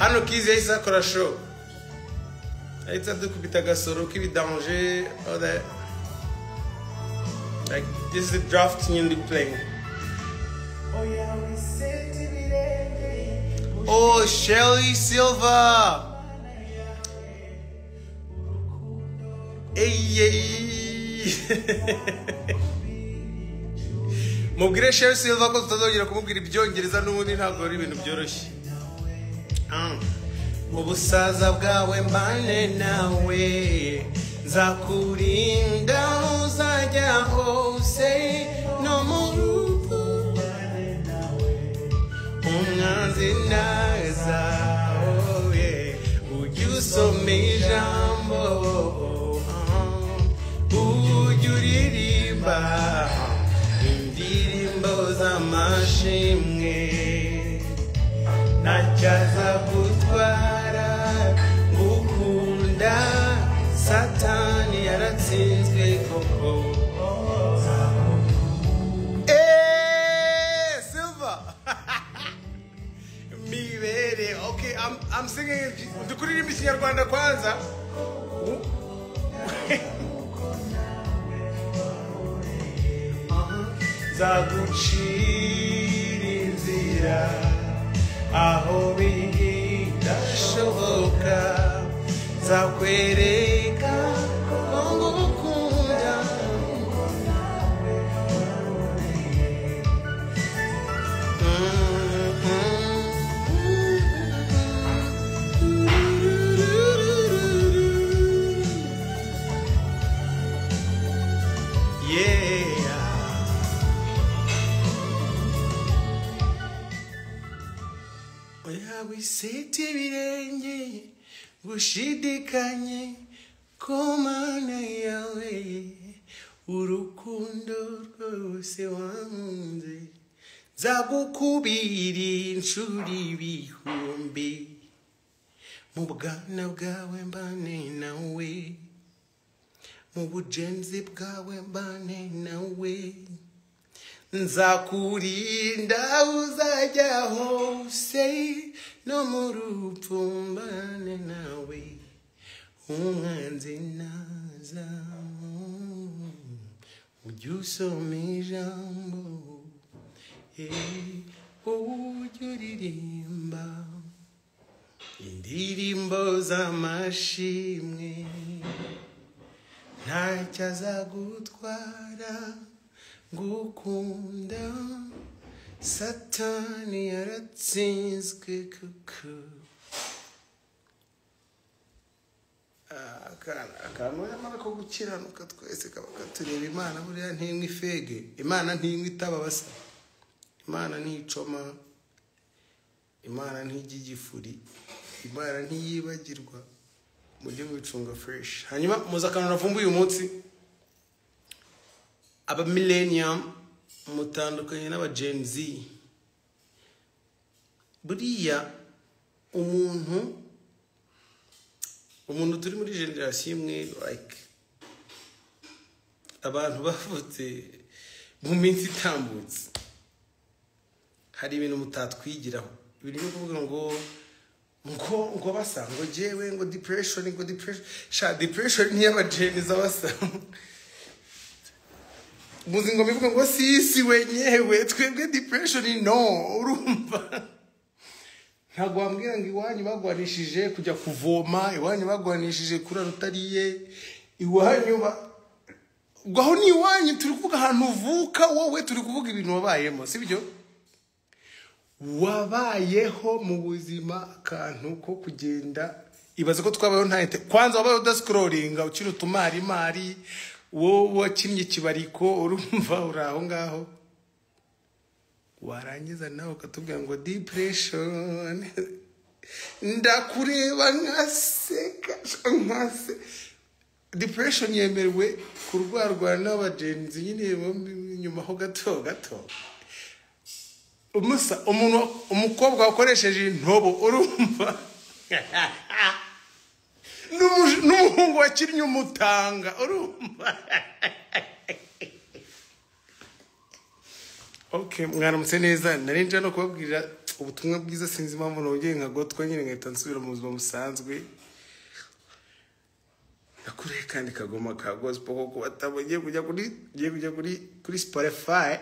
hano kizi yahise akora show ahita dukubita agasoro k'ibidanger all that like this is the draft nyindi playing. Oh, Shelly Silva. Hey. Mubwire Shelly Silva ko tutazongera kumubwira ibyongereza n'ubundi ntabwo ari ibintu byoroshye. Ubusaza bwawe mbane nawe nzakurinda uzajya hose no mu rugo umwanzi naza ujya usoma ijambo ujya uririmba indirimbo z'amashimwe ntacyaza gutwara ngukunda satani yaratsinzwe koko. Silva. Mibere. Okay, I'm singing ndukuririmba ikinyarwanda kwanza. Zagucira inzira aho bidashoboka zakwereka ko ngukunda. Oya wisete ibirenge gushidikanye ko Mana yawe urukundo rwose wankunze nzagukubira inshuro ibihumbi mu bwana bwawe mbane nawe mu bujenzi bwawe mbane nawe nzakurinda uzajya hose no mu rupfu mbane nawe umwanzi naza ujya usoma ijambo ujya uririmba indirimbo z'amashimwe ntacyo azagutwara ngukunda satani yaratsinzwe kuko akantu yamara ko gukiranuka twese kaba katureba Imana buriya ntimwe ifege Imana ntimwe itaba basa Imana nticoma Imana ntijya igifuri Imana ntiyibagirwa mujye mwicunga fresh. Hanyuma muza akantu navumbuye uyu munsi aba millennium mutandukanye n'aba Gen Z. Buriya umuntu turi muri generation imwe like abantu bavutse mu minsi itambutse hari ibintu mutatwigiraho ibintu byo kuvuga ngo basango jewe ngo depression depression ni aba Gen Z basa muzingo mivuga ngo sisi wenyewe twebwe depression no urumva ntago wambwira ngo iwanyu bagwanishije kujya kuvoma iwanyu bagwanishije kura rutariye iwanyu gaho ni iwanyu turi kuvuga ahantu uvuka wowe turi kuvuga ibintu wabayemo sibyo wabayeho mu buzima akantu ko kugenda ibaze ko twabayeho nta kwanza wabayeho udascrollinga ukiri utumari wowe wakinnye kibariko urumva uraho ngaho warangiza nawe ukatubwira ngo depression ndakureba nkaseka depression yemerwe kurwarwa n'abagenzi nyine nyuma ho gato umukobwa wakoresheje intobo urumva n'umuhungu wakinnye umutanga urumva. Okay, mwaramutse neza narinje no kubabwira ubutumwa bwiza sinzi impamvu nongeye nkagotwa nyine ngahita nsubira mu buzima busanzwe nakuriye kandi kagoma ka gospel ko batabagiye kujya kuri Spotify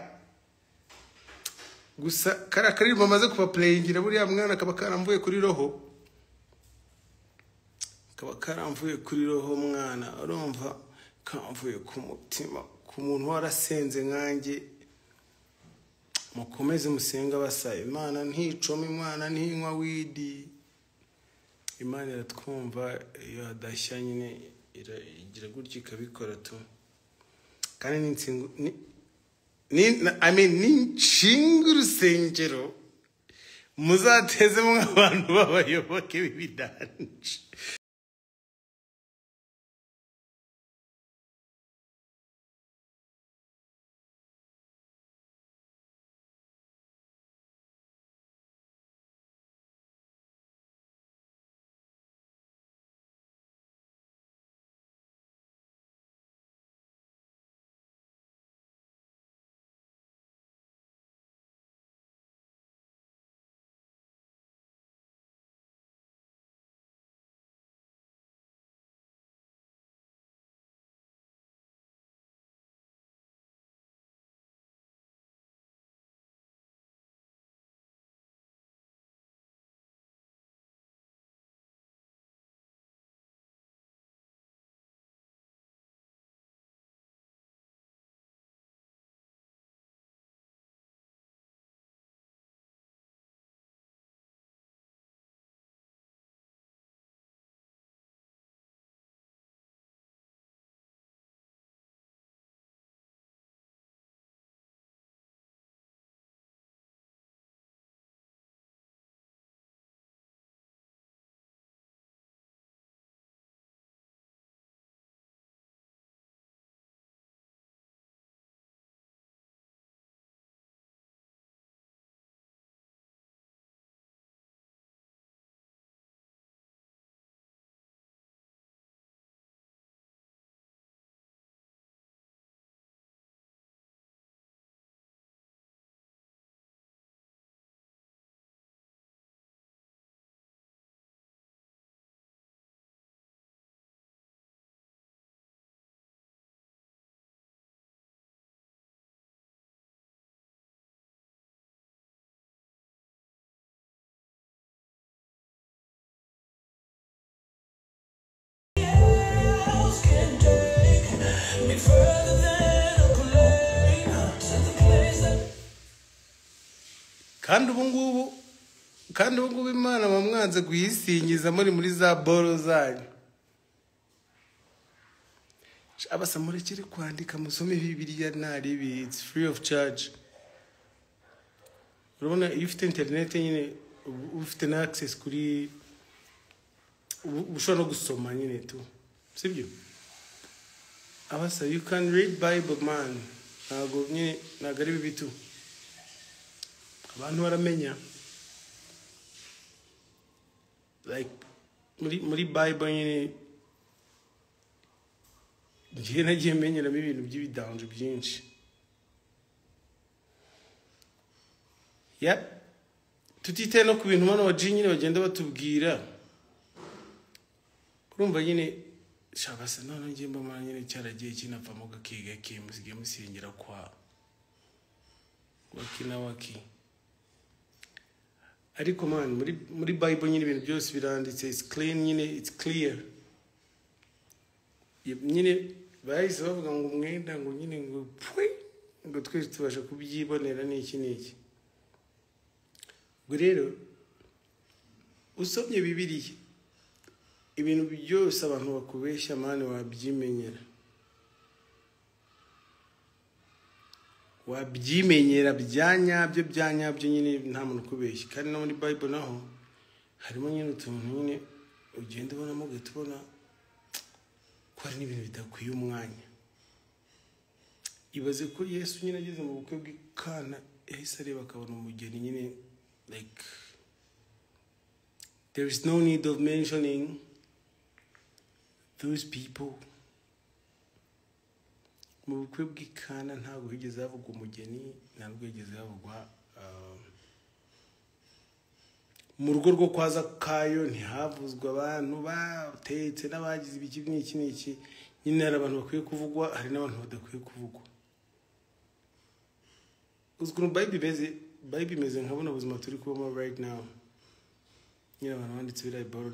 gusa kari bamaze kuba playingira buriya mwana kaba karamvuye kuri roho mwana urumva kamvuye ku mutima ku muntu warasenze nkanjye mukomeze musenga basa Imana nticoma Imana ntinywa widi Imana iratwumva iyo adashya nyine igira gutya ikabikora tu kandi n'inshinga urusengero muzatezemo nk'abantu b'abayoboke b'ibidanje kandi ubu ngubu Imana bamwanze guyisingiza muri za boro zanyu abasa murekere kwandika musome Bibiliya nari it's free of charge urabona iyo ufite internet nyine ufite na access kuri ushobora no gusoma nyine tu sibyo abasa you can read Bible man ntago ari bibitu abantu baramenya like muri Bible nyine ngiye nagiye menyeramo ibintu by'ibidanje byinshi tutite no ku bintu bano baji nyine bagenda batubwira urumva nyine shabasa none ngiye mbamara nyine cyaragiye kinapfamo gakiga kimusige musengera kwa wakina waki ariko man muri Bible nyine ibintu byose biranditse it's clean nyine it's clear nyine bahise bavuga ngo umwenda ngo nyine ngo ngo twese tubasha kubyibonera n'iki ubwo rero usomye Bibiliya ibintu byose abantu bakubeshya mane wabyimenyera byanyabyo nyine nta muntu kubeshya kandi no muri Bible naho harimo nyine utuntu nyine ugenda ubonamo gatubona ko hari n'ibintu bidakwiye umwanya ibaze ko Yesu nyine ageze mu bukwe bw'Ikana yahise areba akabona umugeni nyine like there is no need of mentioning those people mu bukwe bw'Ikana ntabwo higeze havugwa umugeni ntabwo higeze havugwa mu rugo rwo kwaza kayo ntihavuzwa abantu batetse n'abagize ibiki n'iki nyine hari abantu bakwiye kuvugwa hari n'abantu badakwiye kuvugwa uzukuru Bible imeze nkabona ubuzima turi kubamo right now nyine abantu banditse birayi boro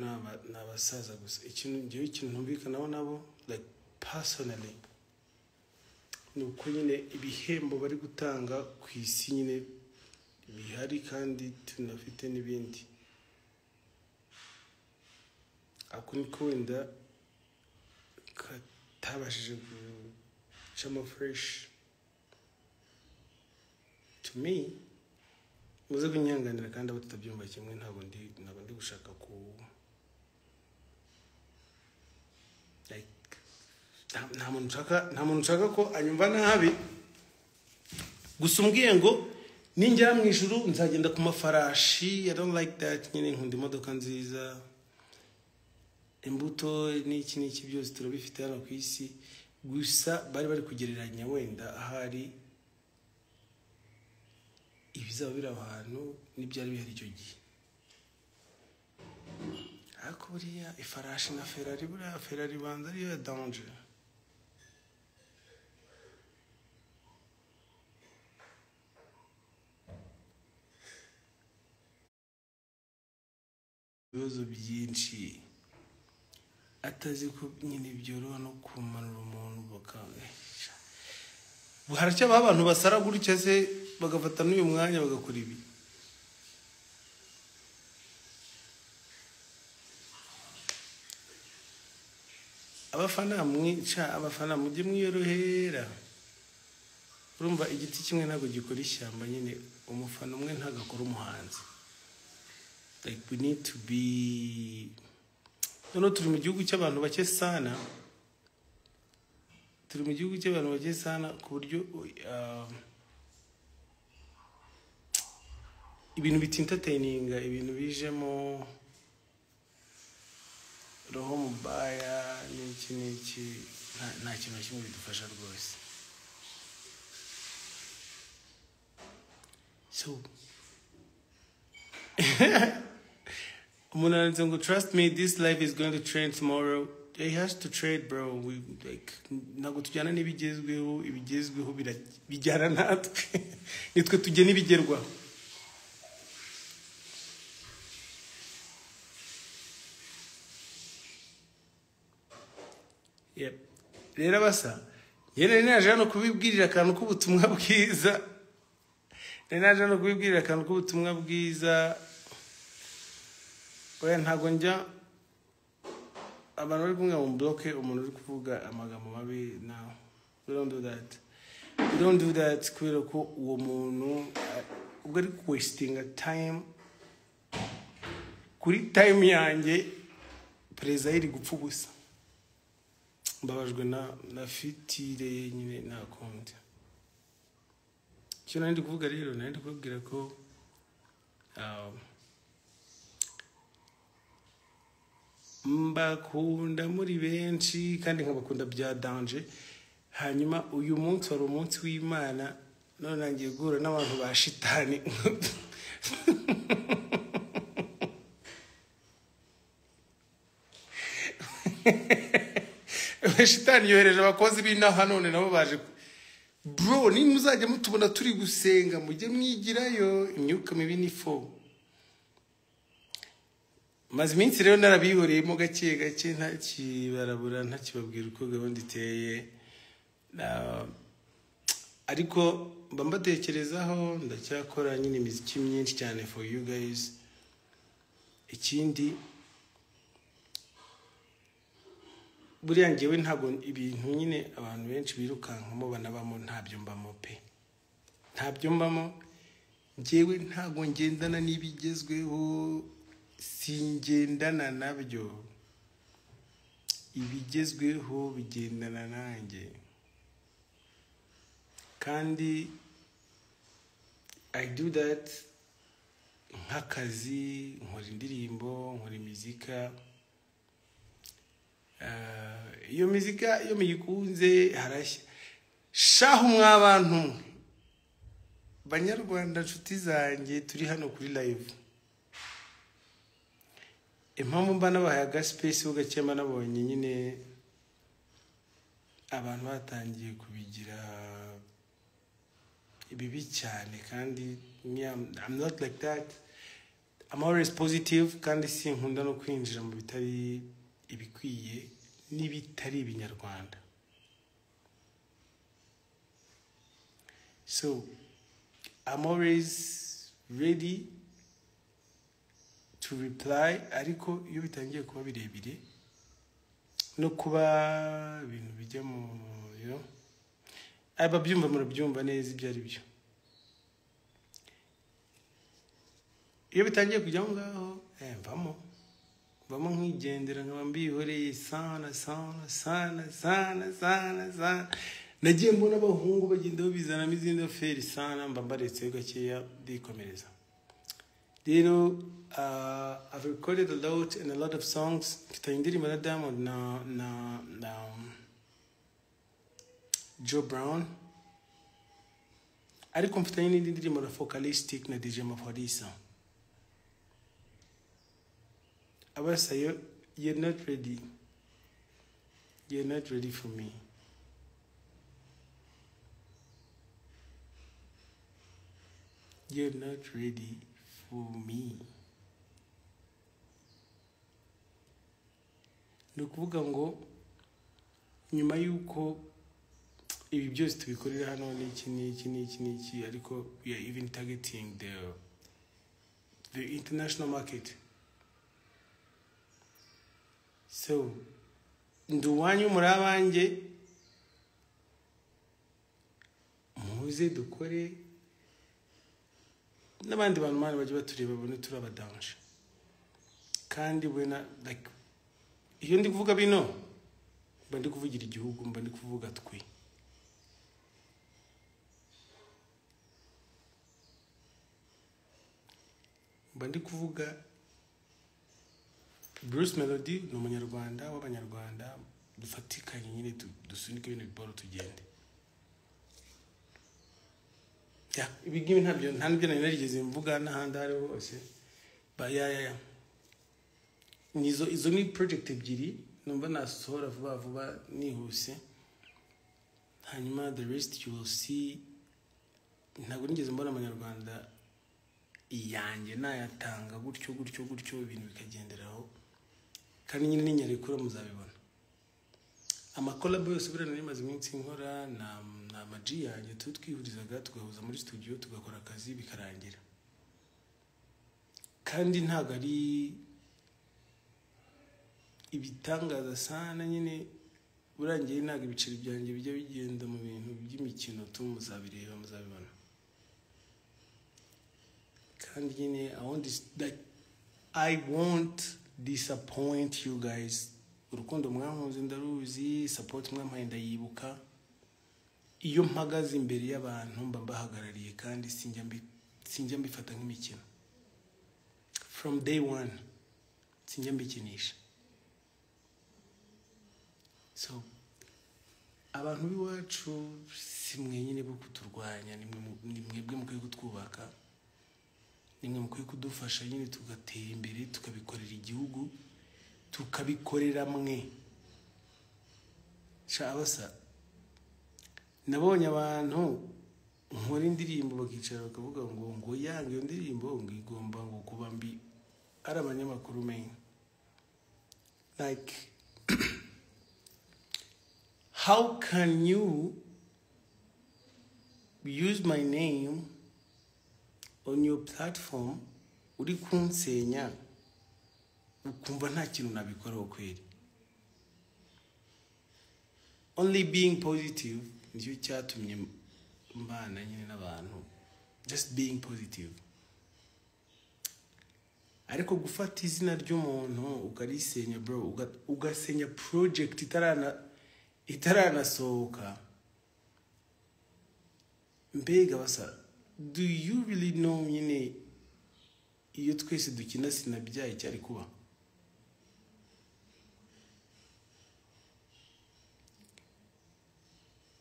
n'abasaza gusa ikintu ntumvikanaho nabo like personally ni uko nyine ibihembo bari gutanga ku isi nyine bihari kandi tunafite n'ibindi ako niko wenda katabashije gucamo fresh to me muze kunyanganira kandi abo tutabyumva kimwe ntabwo ndi gushaka ku like nta muntu nshaka ko anyumva nabi gusa umbwiye ngo ninjya mu ijuru nzagenda ku mafarashi I don't like that nyine nkunda imodoka nziza imbuto n'iki byose turabifite hano ku isi gusa bari kugereranya wenda ahari ibizaba biri ahantu n'ibyari bihari icyo gihe ariko buriya ifarashi na Ferrari banza ariyo danger ibibazo byinshi atazi ko nyine byoroha no kumanura umuntu bakahisha haracyabaho abantu basara gutya se bagafata n'uyu mwanya bagakora ibi abafana mujye mwiyorohera urumva igiti kimwe ntabwo gikora ishyamba nyine umufana umwe ntagakora umuhanzi like we need to be turi mu gihugu cy'abantu bake sana ku buryo ibintu bitintataininga ibintu bijemo roho mubaya n'iki nta kintu na kimwe bidufasha rwose so umuntu aranditse ngo trust me this life is going to trend tomorrow it has to trade bro we like ntabwo tujyana n'ibigezweho ibigezweho bijyana natwe nitwe tujye n'ibigerwaho rero basa yene naje hano kubibwirira akantu k'ubutumwa bwiza oya ntago njya abantu bari kumwe mu block umuntu uri kuvuga amagambo mabi now we don't do that kubera ko uwo muntu ubwo ari wasting a time kuri time yanjye pereza iri gupfa ubusa mbabajwe na fitire nyine na konti cyo nandi kuvuga rero nandi kubwira ko mbakunda muri benshi kandi nkabakunda bya danger hanyuma uyu munsi wari umunsi w'Imana none nangiye guhura n'abantu ba shitani shitani yohereje abakozi b'inaha none nabo baje bro ni muzajya mutubona turi gusenga mujye mwigirayo imyuka mibi ni fo maze iminsi rero narabihoreyemo gake ntakibarabura ntakibabwira uko gahunda iteye ariko mba mbatekerezaho ndacyakora nyine imiziki myinshi cyane for you guys ikindi buriya ngewe ntabwo ibintu nyine abantu benshi birukankamo banabamo ntabyo mbamo pe ntabyo mbamo ngewe ntabwo ngendana n'ibigezweho singendana nabyo ibigezweho bigendana nanjye kandi I do that nk'akazi nkora indirimbo nkora imizika iyo muzika iyo muyikunze harashya shaho mwabantu banyarwanda nshuti zanjye turi hano kuri live impamvu mba nabahaye agaspace ho gakema nabonye nyine abantu batangiye kubigira ibibi cyane kandi I'm not like that. I'm always positive kandi sinkunda no kwinjira mu bitari ibikwiye n'ibitari ibinyarwanda. So I'm always ready to reply, ariko iyo bitangiye kuba birebire no kuba ibintu bijya mu ababyumva murabyumva neza ibyo ari byo. Iyo bitangiye kujya ngaho vamo nk'igendera nkaba mbihoreye sana. Nagiye mbona abahungu bagenda babizanamo izindi aferi sana, mba mbaretse gakeya ndikomereza. Rero I've recorded a lot and a lot of songs. Mfite indirimbo na Diamond na Joe Brown. Ariko mfite n'indi ndirimbo na Focalistic na DJ Mafarisa. Abasa, you're not ready. You're not ready for me. You're not ready for me. Nukuvuga ngo nyuma yuko ibi byose tubikorera hano n'iki ariko we are even targeting the international market. So nduwanyu muri abanjye muze dukore n'abandi bantu mani baje batureba bone turabadanje. Kandi wena like iyo ndi kuvuga bino mba ndi kuvugira igihugu, mba ndi kuvuga twe. Mba ndi kuvuga Bruce Melody ni umunyarwanda w'abanyarwanda dufatikanye nyine dusunike ibintu biboro tugende. Ibi ngibi ntabyo nari narigeze mvuga n'ahandi ari hose. Izo ni project ebyiri numva nasohora vuba nihuse, hanyuma the rest you will see. Ntabwo nigeze mbona abanyarwanda iyanjye nayatanga gutyo ibintu bikagenderaho, kandi nyine n'inyarekura muzabibona. Amakolabo yose buriya nari maze iminsi nkora na maji yanjye twihurizaga tugahuza muri studio tugakora akazi bikarangira. Kandi ntabwo ari ibitangaza sana nyine, burangiye ntabwo ibiceri byanjye bijya bigenda mu bintu by'imikino muzabireba muzabibona. Kandi nyine I won't disappoint you guys. Urukundo mwankunze ndaruzi, support mwampaye ndayibuka. Iyo mpagaze imbere y'abantu mba mbahagarariye kandi sinjya mbifata nk'imikino. From day one sinjya mbikinisha. So abantu b'iwacu si mwenyine bo kuturwanya, ni mwebwe mukwiye kutwubaka, nimwe mukwiye kudufasha nyine tugatera imbere, tukabikorera igihugu, tukabikorera mwe. Abasa, nabonye abantu nkora indirimbo bakicara bakavuga ngo yange iyo ndirimbo ngo igomba ngo kuba mbi, ari abanyamakuru menye. Like how can you use my name on your platform uri kunsenya ukumva nta kintu nabikoraho kweri? Only being positive nicyo cyatumye mbana nyine n'abantu, just being positive. Ariko gufata izina ry'umuntu ukarisenya bro, ugasenya project itaranasohoka. Mbega basa, do you really know nyine iyo twese dukina sinabyaye cyari kuba?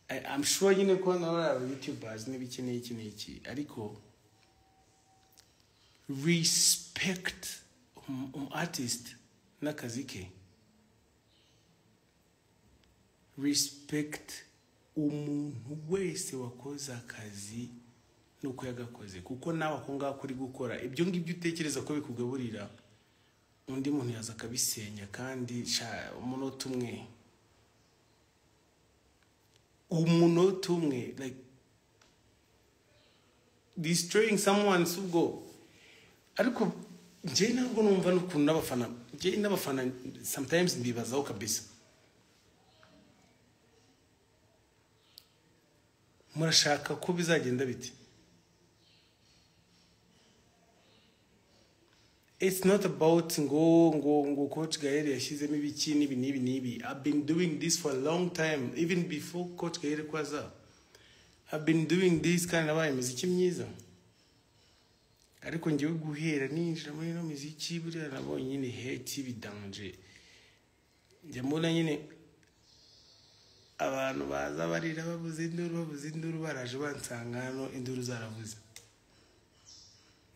I'm sure nyine ko n'abari YouTubers n'ibiki n'iki, ariko respect artist n'akazi ke. Respect umuntu wese wakoze akazi nuko yagakoze, kuko nawe ako ngako uri gukora ibyo ngibyo utekereza ko bikugaburira, undi muntu yaza akabisenya. Kandi umunota umwe like destroying someone subwo. Ariko nje ntabwo numva n'ukuntu n'abafana sometimes ndibazaho kabisa, murashaka ko bizagenda biti? It's not about ngo Coach Gael yashizemo ibiki nibi. I've been doing this for a long time, even before Coach Gael kwaza. I've been doing this kind of muziki myiza. Ariko ngiye guhera ninjira muri no muziki buriya nabonye nyine hate bidanje. Njye mbona nyine abantu baza barira bavuze induru baraje bansanga hano induru zaravuze.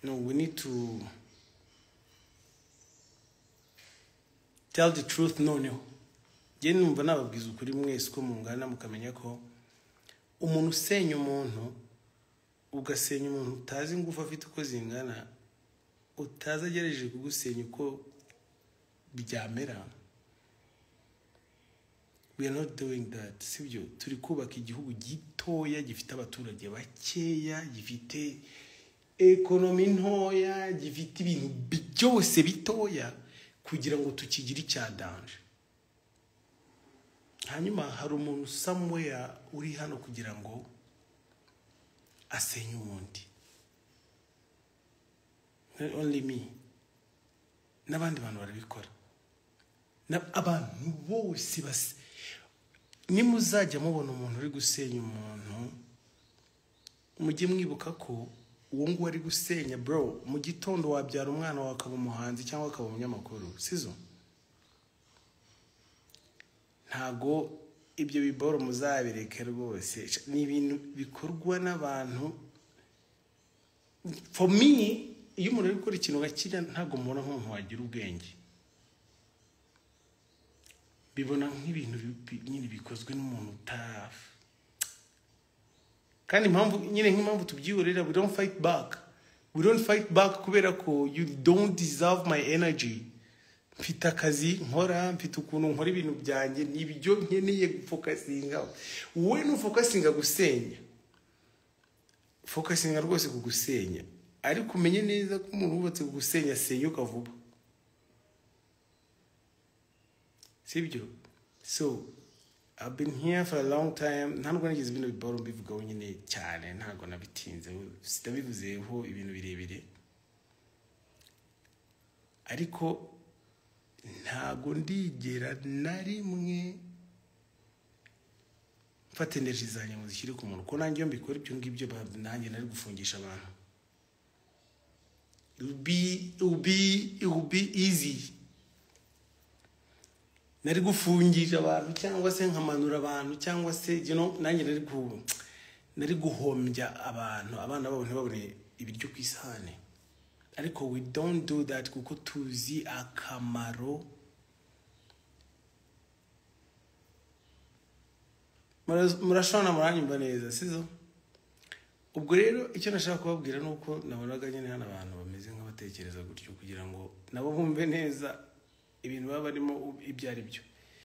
No, we need to tell the truth noneho. Njye numva nababwiza ukuri mwese ko mungana mukamenya ko umuntu usenya umuntu, ugasenya umuntu utazi ngufu afite uko zingana, utazagerageje kugusenya uko byamera. We are not doing that. Sibyo, turi kubaka igihugu gitoya gifite abaturage bakeya, gifite economy ntoya, gifite ibintu byose bitoya kugira ngo tukigire icyadanje. Hanyuma hari umuntu somewhere uri hano kugira ngo asenye umuntu. Not only me, n'abandi bantu barabikora. Abantu bose base nimuzajya mubona umuntu uri gusenya umuntu, mujye mwibuka ko uwo ngo ari gusenya bro, mu gitondo wabyara umwana wakaba umuhanzi cyangwa akaba umunyamakuru, sizo? Ntago ibyo biboro muzabireke rwose, ni ibintu bikorwa n'abantu. For me, iyo umuntu ari gukora ikintu gakira ntago mubona nk'umuntu wagira ubwenge, bibona nk'ibintu nyine bikozwe n'umuntu utafi. Kandi nk'impamvu tubyihorera, we don't fight back kubera ko you don't deserve my energy. Mfite akazi nkora, mfite ukuntu nkora ibintu byanjye, nibyo nkeneye gufokasinga. Wowe nufokasinga gusenya, fokasinga rwose kugusenya, ariko umenye neza ko umuntu wubatse kugusenya senyuka vuba, sibyo? So I've been here for a long time. Ntabwo nagize ibintu biboro mbivugaho nyine cyane, ntabwo nabitinze, sitabivuzeho ibintu birebire. Ariko ntabwo ndigera na rimwe mfata energy zanjye ngo zishyire ku muntu, ko nanjye iyo mbikora ibyo ngibyo nanjye nari gufungisha abantu. It will be easy. Nari gufungisha abantu cyangwa se nkamanura abantu cyangwa se nanjye nari guhombya abantu, abana babo ntibabone ibiryo ku isahane. Ariko we don't do that kuko tuzi akamaro. Murashona muranyumva neza, sizo? Ubwo rero icyo nashaka kubabwira nuko nabonaga nyine hano abantu bameze nk'abatekereza gutyo kugira ngo nabo bumve neza ibintu baba barimo ibyo ari byo.